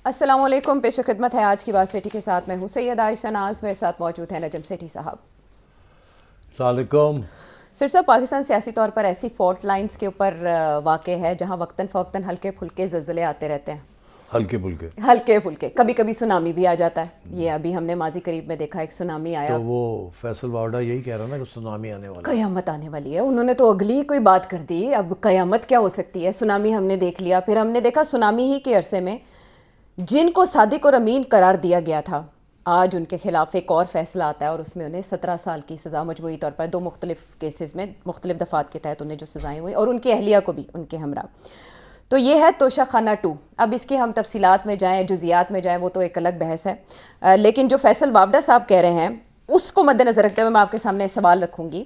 السلام علیکم، پیش خدمت ہے آج کی بات سیٹھی کے ساتھ. میں ہوں سید عائشہ ناز، میرے ساتھ موجود ہیں نجم سیٹھی صاحب. السلام علیکم. سر صاحب، پاکستان سیاسی طور پر ایسی فالٹ لائنز کے اوپر واقع ہے جہاں وقتاً فوقتاً ہلکے پھلکے زلزلے آتے رہتے ہیں. ہلکے پھلکے کبھی کبھی سونامی بھی آ جاتا ہے. یہ ابھی ہم نے ماضی قریب میں دیکھا، ایک سونامی آیا. تو وہ فیصل واڈا یہی کہہ رہا نا کہ سونامی آنے والا ہے، قیامت آنے والی ہے. انہوں نے تو اگلی کوئی بات کر دی. اب قیامت کیا ہو سکتی ہے؟ سونامی ہم نے دیکھ لیا، پھر ہم نے دیکھا سونامی ہی کے عرصے میں جن کو صادق اور امین قرار دیا گیا تھا، آج ان کے خلاف ایک اور فیصلہ آتا ہے اور اس میں انہیں 17 سال کی سزا مجموعی طور پر 2 مختلف کیسز میں مختلف دفعات کے تحت انہیں جو سزائیں ہوئیں، اور ان کی اہلیہ کو بھی ان کے ہمراہ. تو یہ ہے توشہ خانہ 2. اب اس کی ہم تفصیلات میں جائیں، جزیات میں جائیں، وہ تو ایک الگ بحث ہے. لیکن جو فیصل واوڈا صاحب کہہ رہے ہیں اس کو مد نظر رکھتے ہوئے میں آپ کے سامنے سوال رکھوں گی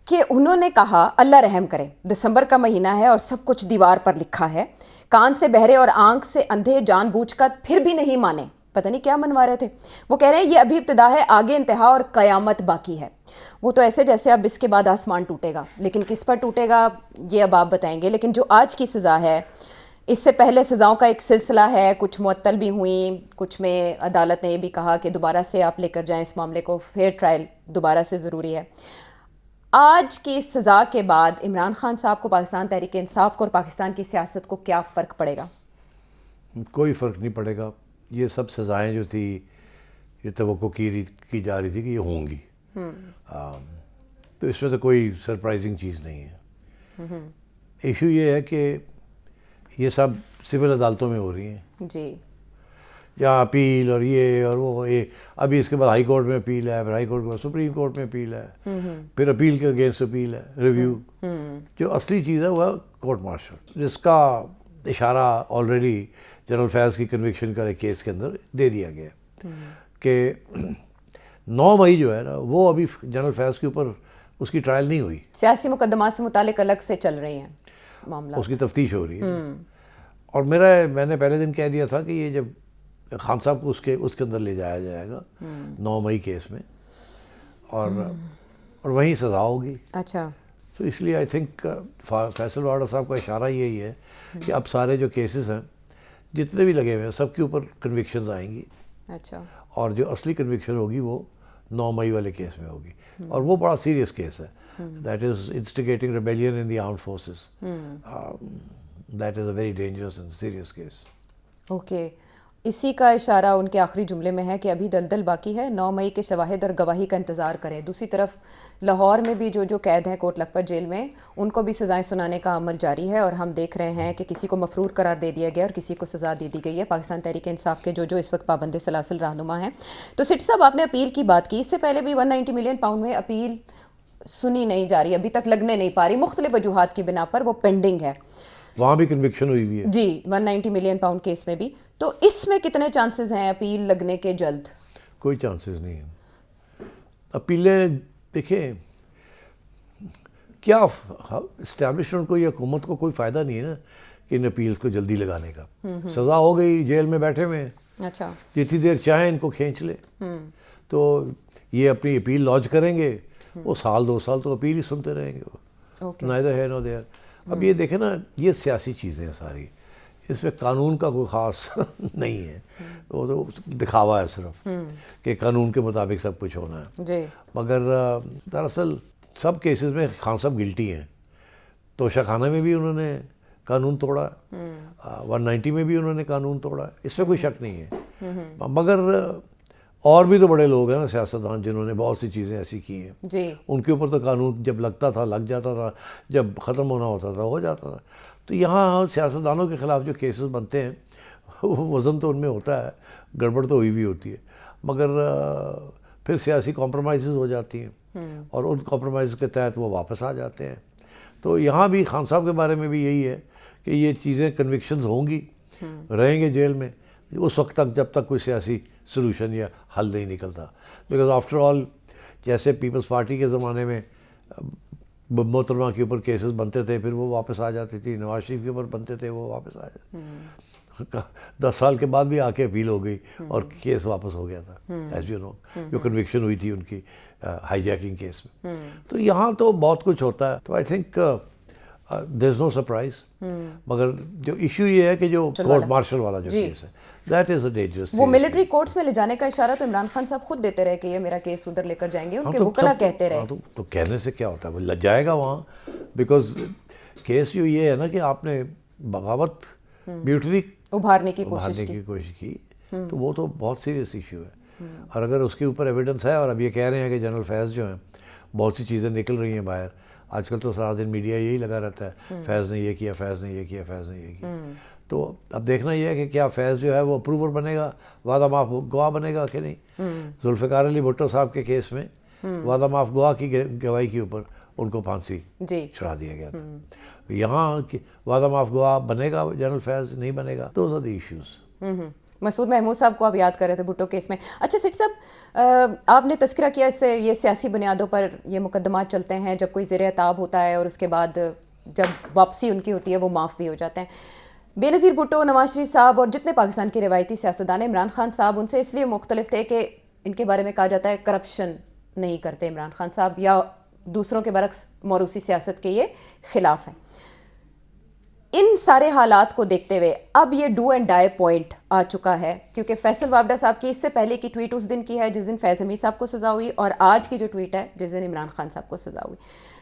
کہ انہوں نے کہا اللہ رحم کرے، دسمبر کا مہینہ ہے اور سب کچھ دیوار پر لکھا ہے. کان سے بہرے اور آنکھ سے اندھے جان بوجھ کر پھر بھی نہیں مانے. پتہ نہیں کیا منوا رہے تھے. وہ کہہ رہے ہیں یہ ابھی ابتدا ہے، آگے انتہا اور قیامت باقی ہے. وہ تو ایسے جیسے اب اس کے بعد آسمان ٹوٹے گا، لیکن کس پر ٹوٹے گا یہ اب آپ بتائیں گے. لیکن جو آج کی سزا ہے، اس سے پہلے سزاؤں کا ایک سلسلہ ہے، کچھ معطل بھی ہوئیں، کچھ میں عدالت نے یہ بھی کہا کہ دوبارہ سے آپ لے کر جائیں اس معاملے کو، فیئر ٹرائل دوبارہ سے ضروری ہے. آج کی سزا کے بعد عمران خان صاحب کو، پاکستان تحریک انصاف کو اور پاکستان کی سیاست کو کیا فرق پڑے گا؟ کوئی فرق نہیں پڑے گا. یہ سب سزائیں جو تھی یہ توقع کی جا رہی تھی کہ یہ ہوں گی. تو اس میں تو کوئی سرپرائزنگ چیز نہیں ہے. ایشو یہ ہے کہ یہ سب سول عدالتوں میں ہو رہی ہیں جی، جہاں اپیل اور یہ اور وہ. ابھی اس کے بعد ہائی کورٹ میں اپیل ہے، پھر ہائی کورٹ کے بعد سپریم کورٹ میں اپیل ہے، پھر اپیل کے اگینسٹ اپیل ہے، ریویو. جو اصلی چیز ہے وہ کورٹ مارشل، جس کا اشارہ آلریڈی جنرل فیض کی کنوکشن کا کیس کے اندر دے دیا گیا کہ 9 مئی جو ہے نا وہ ابھی جنرل فیض کے اوپر اس کی ٹرائل نہیں ہوئی. سیاسی مقدمات سے متعلق الگ سے چل رہی ہیں معاملات، اس کی تفتیش ہو رہی ہے. اور میں نے پہلے دن کہہ دیا تھا کہ یہ جب خان صاحب کو اس کے اندر لے جایا جائے گا 9 مئی کیس میں، اور وہیں سزا ہوگی. اچھا، تو اس لیے آئی تھنک فیصل واڈا صاحب کا اشارہ یہی ہے کہ اب سارے جو کیسز ہیں جتنے بھی لگے ہوئے ہیں سب کے اوپر کنوکشنز آئیں گی. اچھا، اور جو اصلی کنوکشن ہوگی وہ 9 مئی والے کیس میں ہوگی. اور وہ بڑا سیریس کیس ہے. That is instigating rebellion in the armed forces. That is a very dangerous and serious case. Okay. اسی کا اشارہ ان کے آخری جملے میں ہے کہ ابھی دلدل باقی ہے، 9 مئی کے شواہد اور گواہی کا انتظار کریں. دوسری طرف لاہور میں بھی جو قید ہیں کوٹ لکھپت جیل میں، ان کو بھی سزائیں سنانے کا عمل جاری ہے، اور ہم دیکھ رہے ہیں کہ کسی کو مفرور قرار دے دیا گیا اور کسی کو سزا دے دی گئی ہے. پاکستان تحریک انصاف کے جو اس وقت پابند سلاسل رہنما ہیں. تو سٹی صاحب، آپ نے اپیل کی بات کی، اس سے پہلے بھی 190 ملین پاؤنڈ میں اپیل سنی نہیں جا رہی، ابھی تک لگنے نہیں پا رہی، مختلف وجوہات کی بنا پر وہ پینڈنگ ہے. وہاں بھی کنوکشن ہوئی ہوئی ہے جی، 190 ملین پاؤنڈ کیس میں بھی. تو اس میں کتنے چانسز ہیں اپیل لگنے کے جلد؟ کوئی چانسز نہیں ہیں. اپیلیں دیکھیں کیا اسٹیبلشمنٹ کو یا حکومت کو کوئی فائدہ نہیں ہے نا کہ ان اپیلز کو جلدی لگانے کا. سزا ہو گئی، جیل میں بیٹھے ہوئے ہیں، اچھا، جتنی دیر چاہیں ان کو کھینچ لے. تو یہ اپنی اپیل لانچ کریں گے، وہ 1-2 سال تو اپیل ہی سنتے رہیں گے. neither here nor there. اب یہ دیکھیں نا، یہ سیاسی چیزیں ہیں ساری، اس میں قانون کا کوئی خاص نہیں ہے. وہ تو دکھاوا ہے صرف کہ قانون کے مطابق سب کچھ ہونا ہے. جی، مگر دراصل سب کیسز میں خان صاحب گلٹی ہیں. توشہ خانہ میں بھی انہوں نے قانون توڑا، 190 میں بھی انہوں نے قانون توڑا، اس میں کوئی شک نہیں ہے. مگر اور بھی تو بڑے لوگ ہیں نا سیاستدان جنہوں نے بہت سی چیزیں ایسی کی ہیں. جی، ان کے اوپر تو قانون جب لگتا تھا لگ جاتا تھا، جب ختم ہونا ہوتا تھا ہو جاتا تھا. تو یہاں سیاستدانوں کے خلاف جو کیسز بنتے ہیں وزن تو ان میں ہوتا ہے، گڑبڑ تو ہوئی بھی ہوتی ہے، مگر پھر سیاسی کمپرومائزز ہو جاتی ہیں اور ان کمپرومائز کے تحت وہ واپس آ جاتے ہیں. تو یہاں بھی خان صاحب کے بارے میں بھی یہی ہے کہ یہ چیزیں کنوکشنز ہوں گی، رہیں گے جیل میں اس وقت تک جب تک کوئی سیاسی سلوشن یا حل نہیں نکلتا. بیکاز آفٹر آل جیسے پیپلز پارٹی کے زمانے میں محترمہ کے اوپر کیسز بنتے تھے، پھر وہ واپس آ جاتی تھی، نواز شریف کے اوپر بنتے تھے وہ واپس آ جاتے. 10 سال کے بعد بھی آ کے اپیل ہو گئی اور کیس واپس ہو گیا تھا، ایز یو نو، جو کنوکشن ہوئی تھی ان کی ہائی جیکنگ کیس میں. تو یہاں تو بہت کچھ ہوتا ہے. تو I think there is know surprise. مگر جو ایشو یہ ہے کہ جو کورٹ مارشل والا جو کیس ہے دیٹ از اے ڈینجرس. وہ ملٹری کورٹس میں لے جانے کا اشارہ تو عمران خان صاحب خود دیتے رہے کہ یہ میرا کیس ادھر لے کر جائیں گے, ان کے وکلا کہتے رہے. تو کہنے سے کیا ہوتا ہے, وہ لگ جائے گا وہاں, بیکاز کیس جو یہ ہے نا کہ آپ نے بغاوت بیوٹری ابھارنے کی کوشش کی, تو وہ تو بہت سیریس ایشو ہے. اور اگر اس کے اوپر ایویڈنس ہے, اور اب یہ کہہ رہے ہیں کہ جنرل فیض جو ہیں بہت سی چیزیں نکل رہی ہیں باہر, آج کل تو سارا دن میڈیا یہی لگا رہتا ہے فیض نے یہ کیا, فیض نے یہ کیا, فیض نے یہ کیا. تو اب دیکھنا یہ ہے کہ کیا فیض جو ہے وہ اپروور بنے گا, وعدہ معاف گواہ بنے گا کہ نہیں. ذوالفقار علی بھٹو صاحب کے کیس میں وعدہ معاف گواہ کی گواہی کے اوپر ان کو پھانسی چڑھا دیا گیا تھا. یہاں وعدہ معاف گواہ بنے گا جنرل فیض, نہیں بنے گا, دوز آر دی ایشوز. مسعود محمود صاحب کو آپ یاد کر رہے تھے بھٹو کیس میں. اچھا سیٹھی صاحب, آپ نے تذکرہ کیا اس سے یہ سیاسی بنیادوں پر یہ مقدمات چلتے ہیں, جب کوئی زیر عتاب ہوتا ہے اور اس کے بعد جب واپسی ان کی ہوتی ہے وہ معاف بھی ہو جاتے ہیں. بے نظیر بھٹو, نواز شریف صاحب اور جتنے پاکستان کے روایتی سیاستدان, عمران خان صاحب ان سے اس لیے مختلف تھے کہ ان کے بارے میں کہا جاتا ہے کرپشن نہیں کرتے عمران خان صاحب, یا دوسروں کے برعکس موروثی سیاست کے یہ خلاف ہیں. ان سارے حالات کو دیکھتے ہوئے اب یہ ڈو اینڈ ڈائی پوائنٹ آ چکا ہے, کیونکہ فیصل وابڈہ صاحب کی اس سے پہلے کی ٹویٹ اس دن کی ہے جس دن فیض حمید صاحب کو سزا ہوئی, اور آج کی جو ٹویٹ ہے جس دن عمران خان صاحب کو سزا ہوئی.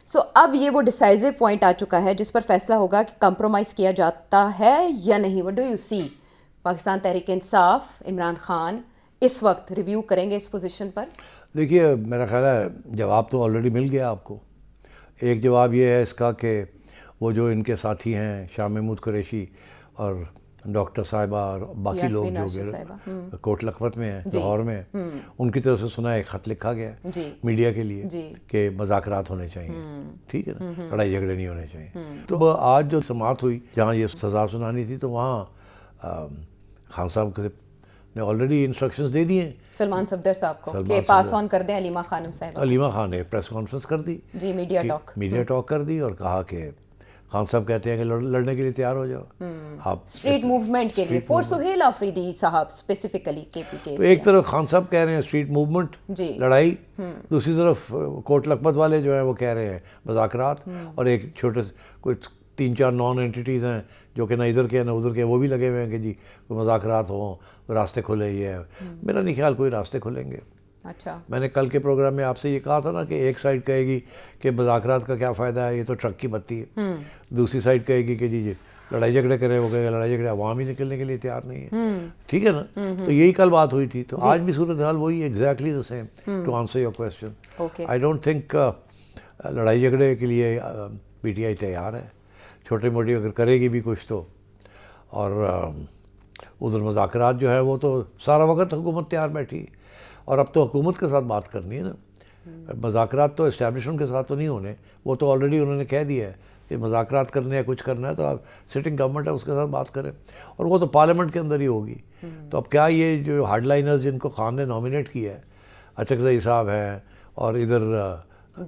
سو اب یہ وہ ڈیسائزو پوائنٹ آ چکا ہے جس پر فیصلہ ہوگا کہ کمپرومائز کیا جاتا ہے یا نہیں. وٹ ڈو یو سی؟ پاکستان تحریک انصاف, عمران خان اس وقت ریویو کریں گے اس پوزیشن پر؟ دیکھیے میرا خیال ہے جواب تو آلریڈی مل گیا آپ کو. ایک جواب یہ ہے اس کا کہ وہ جو ان کے ساتھی ہیں شاہ محمود قریشی اور ڈاکٹر صاحبہ اور باقی لوگ جو کوٹ لکھپت میں ہیں, لاہور میں, ان کی طرف سے سنا ایک خط لکھا گیا میڈیا کے لیے کہ مذاکرات ہونے چاہیے, ٹھیک ہے نا, لڑائی جھگڑے نہیں ہونے چاہیے. تو آج جو سماعت ہوئی جہاں یہ سزا سنانی تھی, تو وہاں خان صاحب نے آلریڈی انسٹرکشنز دے دیے سلمان صفدر صاحب کو کہ پاس آن کر دیں علیمہ خانم صاحب. علیمہ خان نے پریس کانفرنس کر دی, جی میڈیا ٹاک کر دی, اور کہا کہ خان صاحب کہتے ہیں کہ لڑنے کے لیے تیار ہو جاؤ آپ اسٹریٹ موومنٹ کے لیے, فور سہیل آفریدی صاحب اسپیسیفکلی کے پی کے. تو ایک طرف خان صاحب کہہ رہے ہیں اسٹریٹ موومنٹ لڑائی, دوسری طرف کوٹ لکھپت والے جو ہیں وہ کہہ رہے ہیں مذاکرات, اور ایک چھوٹے کوئی 3-4 نان اینٹیز ہیں جو کہ نہ ادھر کے نہ ادھر کے, وہ بھی لگے ہوئے ہیں کہ جی کوئی مذاکرات ہوں, راستے کھلے. یہ ہے میرا نہیں خیال کوئی راستے کھلیں گے. اچھا, میں نے کل کے پروگرام میں آپ سے یہ کہا تھا نا کہ ایک سائڈ کہے گی کہ مذاکرات کا کیا فائدہ ہے, یہ تو ٹرک کی بتی ہے. دوسری سائڈ کہے گی کہ جی لڑائی جھگڑے کریں, وہ کہے گا لڑائی جھگڑے عوام ہی نکلنے کے لیے تیار نہیں ہے, ٹھیک ہے نا. تو یہی کل بات ہوئی تھی. تو آج بھی صورتحال وہی exactly the same. To answer your question, I don't think لڑائی جھگڑے کے لیے پی ٹی آئی تیار ہے. چھوٹی موٹی اگر کرے گی بھی کچھ تو, اور ادھر مذاکرات جو ہے وہ تو سارا وقت حکومت تیار بیٹھی, اور اب تو حکومت کے ساتھ بات کرنی ہے نا. مذاکرات تو اسٹیبلشمنٹ کے ساتھ تو نہیں ہونے, وہ تو آلریڈی انہوں نے کہہ دیا ہے کہ مذاکرات کرنے ہے, کچھ کرنا ہے تو آپ سٹنگ گورنمنٹ ہے اس کے ساتھ بات کریں, اور وہ تو پارلیمنٹ کے اندر ہی ہوگی. تو اب کیا یہ جو ہارڈ لائنرز جن کو خان نے نامینیٹ کیا ہے, اچکزئی صاحب ہیں, اور ادھر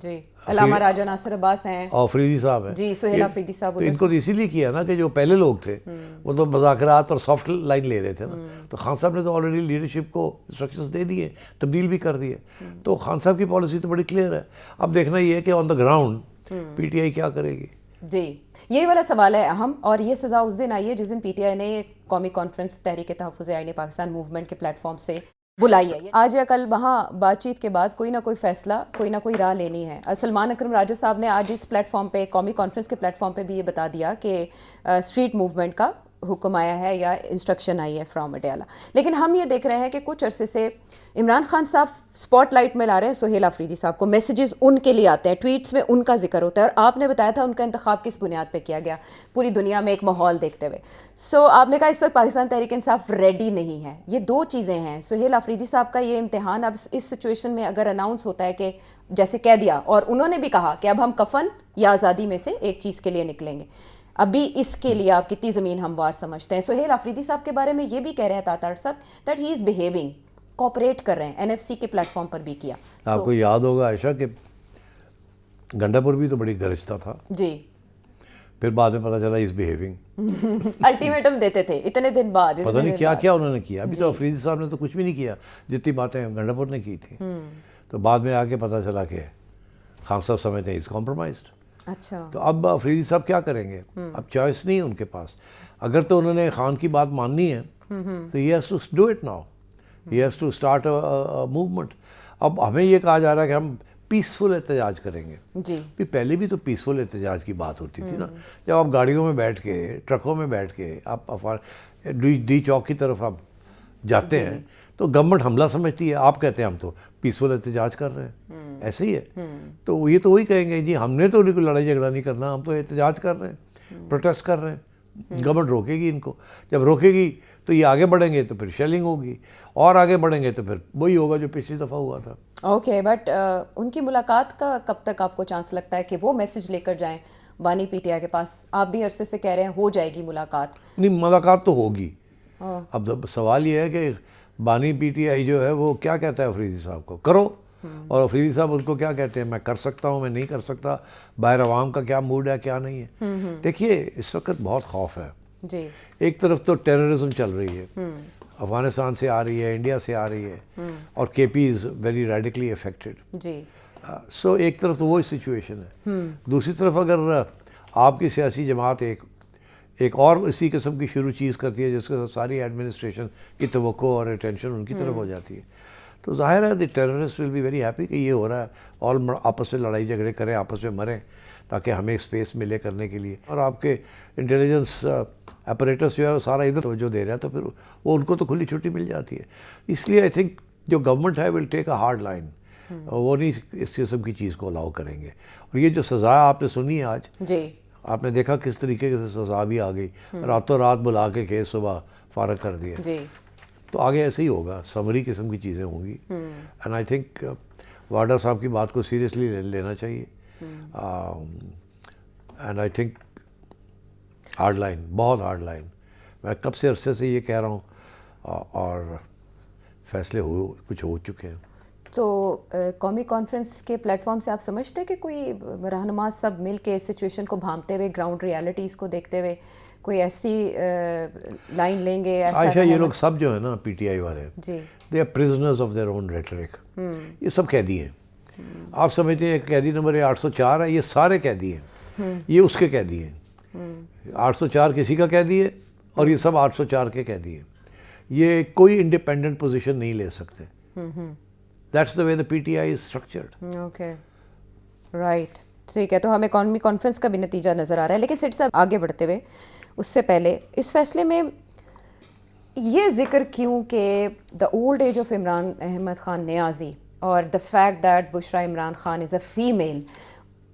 جی علامہ راجہ ناصر عباس ہیں, آفریدی صاحب ہیں, جی سہیل آفریدی صاحب. تو ان کو اسی لیے کیا نا کہ جو پہلے لوگ تھے وہ تو مذاکرات اور سافٹ لائن لے رہے تھے نا. تو خان صاحب نے تو آلریڈی لیڈرشپ کو انسٹرکشنز دے دیے, تبدیل بھی کر دیے. تو خان صاحب کی پالیسی تو بڑی کلیئر ہے. اب دیکھنا یہ ہے کہ آن دا گراؤنڈ پی ٹی آئی کیا کرے گی. جی یہی والا سوال ہے اہم, اور یہ سزا اس دن آئی ہے جس دن پی ٹی آئی نے قومی کانفرنس تحریک تحفظ آئین پاکستان موومنٹ کے پلیٹ فارم سے بلائی ہے. آج یا کل وہاں بات چیت کے بعد کوئی نہ کوئی فیصلہ, کوئی نہ کوئی راہ لینی ہے. سلمان اکرم راجہ صاحب نے آج اس پلیٹ فارم پہ, قومی کانفرنس کے پلیٹ فارم پہ بھی یہ بتا دیا کہ اسٹریٹ موومنٹ کا حکم آیا ہے یا انسٹرکشن آئی ہے فرام اڈیالہ. لیکن ہم یہ دیکھ رہے ہیں کہ کچھ عرصے سے عمران خان صاحب اسپاٹ لائٹ میں لا رہے ہیں سہیل آفریدی صاحب کو, میسیجز ان کے لیے آتے ہیں, ٹویٹس میں ان کا ذکر ہوتا ہے, اور آپ نے بتایا تھا ان کا انتخاب کس بنیاد پہ کیا گیا پوری دنیا میں ایک ماحول دیکھتے ہوئے. سو آپ نے کہا اس وقت پاکستان تحریک انصاف ریڈی نہیں ہے. یہ دو چیزیں ہیں, سہیل آفریدی صاحب کا یہ امتحان اب اس سچویشن میں اگر اناؤنس ہوتا ہے کہ جیسے کہہ دیا, اور انہوں نے بھی کہا کہ اب ہم کفن یا آزادی میں سے ایک چیز کے لیے نکلیں گے, ابھی اس کے لیے آپ کتنی زمین ہموار سمجھتے ہیں؟ سہیل آفریدی صاحب کے بارے میں یہ بھی کہہ رہے ہیں تاتار صاحب that he is behaving, cooperate کر رہے ہیں, این ایف سی کے پلیٹ فارم پر بھی کیا. آپ کو یاد ہوگا عائشہ کہ گنڈا پور بھی تو بڑی گرجتا تھا, جی پھر بعد میں پتہ چلا از بیہیونگ, الٹیمیٹم دیتے تھے اتنے دن بعد, پتہ نہیں کیا کیا انہوں نے کیا. ابھی تو آفریدی صاحب نے تو کچھ بھی نہیں کیا جتنی باتیں گنڈا پور نے کی تھی. تو بعد میں آ کے پتہ چلا کہ خان صاحب سمجھتے ہیں از کمپرومائزڈ. اچھا تو اب افریدی صاحب کیا کریں گے؟ اب چوائس نہیں ہے ان کے پاس. اگر تو انہوں نے خان کی بات ماننی ہے تو he has to do it now, he has to start movement. اب ہمیں یہ کہا جا رہا ہے کہ ہم پیسفل احتجاج کریں گے. جی پہلے بھی تو پیسفل احتجاج کی بات ہوتی تھی نا, جب آپ گاڑیوں میں بیٹھ کے, ٹرکوں میں بیٹھ کے آپ ڈی چوک کی طرف آپ جاتے ہیں تو گورنمنٹ حملہ سمجھتی ہے, آپ کہتے ہیں ہم تو پیسفل احتجاج کر رہے ہیں. ایسے ہی ہے. تو یہ تو وہی کہیں گے جی ہم نے تو کوئی لڑائی جھگڑا نہیں کرنا, ہم تو احتجاج کر رہے ہیں, پروٹیسٹ کر رہے ہیں. گورنمنٹ روکے گی ان کو, جب روکے گی تو یہ آگے بڑھیں گے تو پھر شیلنگ ہوگی, اور آگے بڑھیں گے تو پھر وہی ہوگا جو پچھلی دفعہ ہوا تھا. اوکے, بٹ ان کی ملاقات کا کب تک آپ کو چانس لگتا ہے کہ وہ میسج لے کر جائیں بانی پی ٹی آئی کے پاس؟ آپ بھی عرصے سے کہہ رہے ہیں ہو جائے گی ملاقات. نہیں, ملاقات تو ہوگی. اب سوال یہ ہے کہ بانی پی ٹی آئی جو ہے وہ کیا کہتا ہے افریدی صاحب کو کرو, اور افریدی صاحب ان کو کیا کہتے ہیں میں کر سکتا ہوں, میں نہیں کر سکتا, باہر عوام کا کیا موڈ ہے کیا نہیں ہے. دیکھیے اس وقت بہت خوف ہے. جی ایک طرف تو ٹیررزم چل رہی ہے, افغانستان سے آ رہی ہے, انڈیا سے آ رہی ہے, اور کے پی از ویری ریڈیکلی افیکٹڈ. جی سو ایک طرف تو وہ سچویشن ہے. دوسری طرف اگر آپ کی سیاسی جماعت ایک اور اسی قسم کی شروع چیز کرتی ہے جس کے ساتھ ساری ایڈمنسٹریشن کی توقع اور اٹینشن ان کی طرف ہو جاتی ہے, تو ظاہر ہے the terrorist will be very happy کہ یہ ہو رہا ہے, اور آپس میں لڑائی جھگڑے کریں, آپس میں مریں, تاکہ ہمیں اسپیس ملے کرنے کے لیے. اور آپ کے انٹیلیجنس اپریٹس جو ہے وہ سارا ادھر توجہ دے رہا ہے, تو پھر وہ ان کو تو کھلی چھٹی مل جاتی ہے. اس لیے آئی تھنک جو گورنمنٹ ہے ول ٹیک اے ہارڈ لائن, وہ نہیں اس قسم کی چیز کو الاؤ کریں گے. اور یہ جو سزا آپ نے سنی ہے آج, جی آپ نے دیکھا کس طریقے سے سزا بھی آ گئی, راتوں رات بلا کے کیس صبح فارغ کر دیا. جی تو آگے ایسے ہی ہوگا, سمری قسم کی چیزیں ہوں گی. اینڈ آئی تھنک واڈا صاحب کی بات کو سیریسلی لینا چاہیے. And I think hard line, بہت ہارڈ لائن. میں کب سے عرصے سے یہ کہہ رہا ہوں, اور فیصلے کچھ ہو چکے ہیں. تو قومی کانفرنس کے پلیٹ فارم سے آپ سمجھتے ہیں کہ کوئی رہنما سب مل کے اس سچویشن کو بھانپتے ہوئے, گراؤنڈ ریالٹیز کو دیکھتے ہوئے کوئی ایسی لائن لیں گے؟ عائشہ یہ لوگ سب جو ہے نا پی ٹی آئی والے, جی they are prisoners of their own rhetoric. یہ سب قیدی ہیں. آپ سمجھتے ہیں قیدی نمبر 804 ہے, یہ سارے قیدی ہیں, یہ اس کے قیدی ہیں. 804 کسی کا قیدی ہے, اور یہ سب 804 کے قیدی ہیں. یہ کوئی انڈیپینڈنٹ پوزیشن نہیں لے سکتے. دیٹس دا وے دا پی ٹی آئی از اسٹرکچرڈ. اوکے رائٹ, ٹھیک ہے. تو ہمیں قومی کانفرنس کا بھی نتیجہ نظر آ رہا ہے. لیکن سیٹ صاحب آگے بڑھتے ہوئے اس سے پہلے اس فیصلے میں یہ ذکر کیوں کہ the old age of Imran Ahmad Khan Niazi اور the fact that Bushra Imran Khan is a female,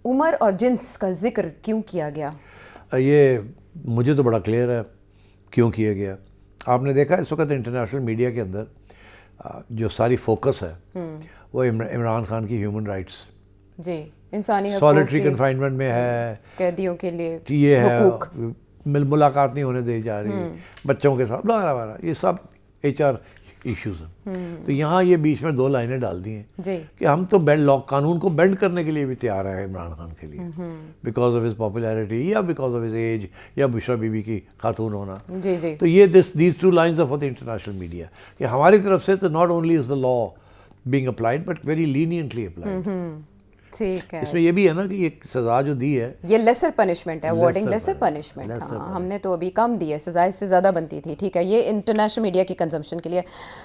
عمر اور جنس کا ذکر کیوں کیا گیا؟ یہ مجھے تو بڑا کلیئر ہے کیوں کیا گیا. آپ نے دیکھا اس وقت انٹرنیشنل میڈیا کے اندر جو ساری فوکس ہے وہ عمران خان کی ہیومن رائٹس, جی انسانی سالیٹری کنفائنمنٹ میں ہے, قیدیوں کے لیے یہ ہے, ملاقات نہیں ہونے دی جا رہی بچوں کے ساتھ, یہ سب ایچ آر ایشوز ہیں. تو یہاں یہ بیچ میں 2 لائنیں ڈال دی ہیں جی کہ ہم تو قانون کو بینڈ کرنے کے لیے بھی تیار ہیں عمران خان کے لیے, بیکاز آف ہز پاپولیرٹی یا بیکاز آف ہز ایج یا بشرا بی بی کی خاتون ہونا. جی جی تو یہ these 2 lines of the international media کہ ہماری طرف سے تو not only is the law being applied but very leniently applied. ٹھیک ہے. اس میں یہ بھی ہے نا کہ یہ سزا جو دی ہے یہ لیسر پنشمنٹ ہے, وارڈنگ لیسر پنشمنٹ. ہاں ہم نے تو ابھی کم دی ہے, سزا اس سے زیادہ بنتی تھی. ٹھیک ہے, یہ انٹرنیشنل میڈیا کی کنزمپشن کے لیے.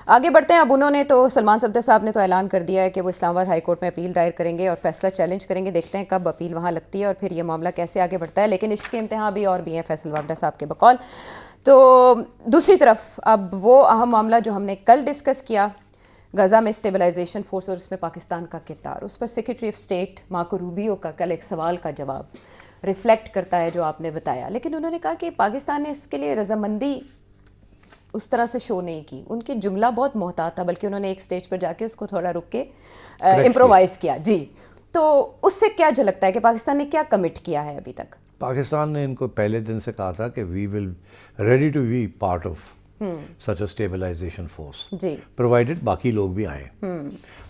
آگے بڑھتے ہیں. اب انہوں نے تو سلمان صفدر صاحب نے تو اعلان کر دیا ہے کہ وہ اسلام آباد ہائی کورٹ میں اپیل دائر کریں گے اور فیصلہ چیلنج کریں گے. دیکھتے ہیں کب اپیل وہاں لگتی ہے اور پھر یہ معاملہ کیسے آگے بڑھتا ہے. لیکن عشق کے امتحان بھی اور بھی ہیں فیصل واوڈا صاحب کے بقول. تو دوسری طرف اب وہ اہم معاملہ جو ہم نے کل ڈسکس کیا, غزہ میں اسٹیبلائزیشن فورس اور اس میں پاکستان کا کردار, اس پر secretary of state Marco Rubio کا کل ایک سوال کا جواب ریفلیکٹ کرتا ہے جو آپ نے بتایا. لیکن انہوں نے کہا کہ پاکستان نے اس کے لیے رضامندی اس طرح سے شو نہیں کی. ان کی جملہ بہت محتاط تھا, بلکہ انہوں نے ایک سٹیج پر جا کے اس کو تھوڑا رک کے امپرووائز کیا. جی, تو اس سے کیا جھلکتا ہے کہ پاکستان نے کیا کمٹ کیا ہے ابھی تک؟ پاکستان نے ان کو پہلے دن سے کہا تھا کہ we will ready to be part of such a stabilisation force, جی پرووائڈیڈ باقی لوگ بھی آئیں.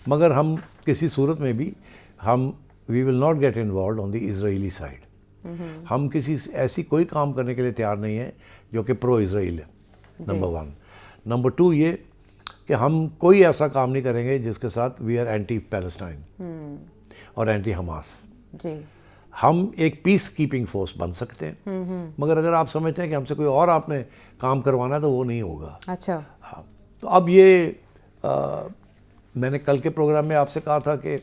مگر ہم کسی صورت میں بھی we will not get involved on the Israeli side. ہم کسی ایسی کوئی کام کرنے کے لیے تیار نہیں ہیں جو کہ پرو اسرائیل ہے, نمبر 1. نمبر 2 یہ کہ ہم کوئی ایسا کام نہیں کریں گے جس کے ساتھ وی آر اینٹی پیلسٹائن اور اینٹی حماس. جی ہم ایک پیس کیپنگ فورس بن سکتے ہیں، مگر اگر آپ سمجھتے ہیں کہ ہم سے کوئی اور آپ نے کام کروانا ہے تو وہ نہیں ہوگا. اچھا. ہاں، تو اب یہ میں نے کل کے پروگرام میں آپ سے کہا تھا کہ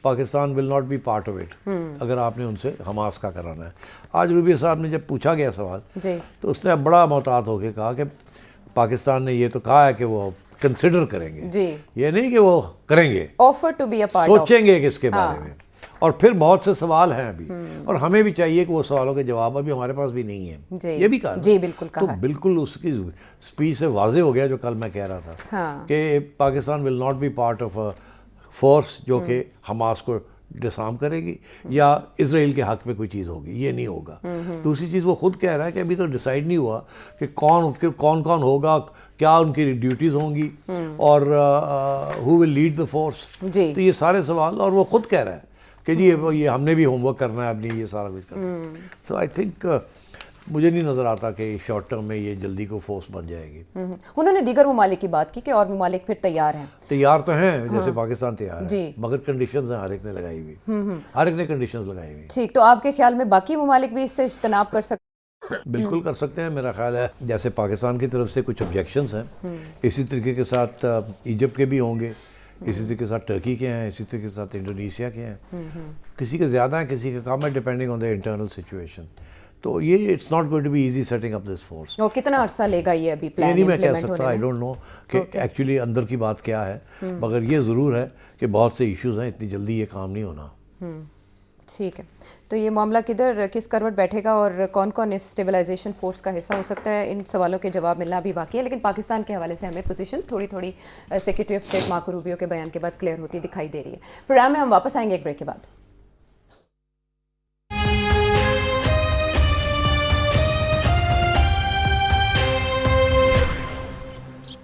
Pakistan will not be part of it اگر آپ نے ان سے حماس کا کرانا ہے. آج روبیہ صاحب نے جب پوچھا گیا سوال جی تو اس نے اب بڑا محتاط ہو کے کہا کہ پاکستان نے یہ تو کہا ہے کہ وہ کنسیڈر کریں گے، جی یہ نہیں کہ وہ کریں گے، offer to be a part of. سوچیں گے کہ اس کے بارے میں. اور پھر بہت سے سوال ہیں ابھی، اور ہمیں بھی چاہیے کہ وہ سوالوں کے جواب ابھی ہمارے پاس بھی نہیں ہیں. یہ بھی کہا جی بالکل تو کہا. بالکل اس کی اسپیچ سے واضح ہو گیا جو کل میں کہہ رہا تھا ہاں کہ Pakistan will not be part of force جو کہ حماس کو ڈسارم کرے گی یا اسرائیل کے حق میں کوئی چیز ہوگی، یہ نہیں ہوگا. دوسری چیز وہ خود کہہ رہا ہے کہ ابھی تو ڈیسائیڈ نہیں ہوا کہ کون ہوگا، کیا ان کی ڈیوٹیز ہوں گی، اور ہو ول لیڈ دا فورس. جی تو یہ سارے سوال، اور وہ خود کہہ رہا ہے کہ جی یہ ہم نے بھی ہوم ورک کرنا ہے، اب نہیں یہ سارا کچھ کرنا ہے. سو آئی تھنک مجھے نہیں نظر آتا کہ شارٹ ٹرم میں یہ جلدی کو فورس بن جائے گی. انہوں نے دیگر ممالک کی بات کی کہ اور ممالک پھر تیار ہیں. تیار تو ہیں، جیسے پاکستان تیار ہے، جی مگر کنڈیشنز ہیں ہر ایک نے لگائی ہوئی، ہر ایک نے کنڈیشنز لگائی ہوئی. ٹھیک، تو آپ کے خیال میں باقی ممالک بھی اس سے اجتناب کر سکتے؟ بالکل کر سکتے ہیں. میرا خیال ہے جیسے پاکستان کی طرف سے کچھ آبجیکشنز ہیں، اسی طریقے کے ساتھ ایجپٹ کے بھی ہوں گے، اسی طریقے کے ساتھ ٹرکی کے ہیں، اسی طریقے کے ساتھ انڈونیشیا کے ہیں. کسی کے زیادہ ہیں، کسی کے کم ہے، depending on the internal situation. تو یہ it's not going to be easy setting up this force. اور کتنا عرصہ لے گا یہ ابھی یہ پلان نہیں میں کہہ امپلیمنٹ سکتا، ہونے آئی میں؟ ڈونٹ نو کہ ایکچولی اندر کی بات کیا ہے، مگر یہ ضرور ہے کہ بہت سے ایشوز ہیں، اتنی جلدی یہ کام نہیں ہونا. ٹھیک ہے، تو یہ معاملہ کدھر کس کروٹ بیٹھے گا اور کون کون اس اسٹیبلائزیشن فورس کا حصہ ہو سکتا ہے، ان سوالوں کے جواب ملنا بھی باقی ہے. لیکن پاکستان کے حوالے سے ہمیں پوزیشن تھوڑی secretary of state Marco Rubio کے بیان کے بعد کلیئر ہوتی دکھائی دے رہی ہے. پروگرام میں ہم واپس آئیں گے ایک بریک کے بعد.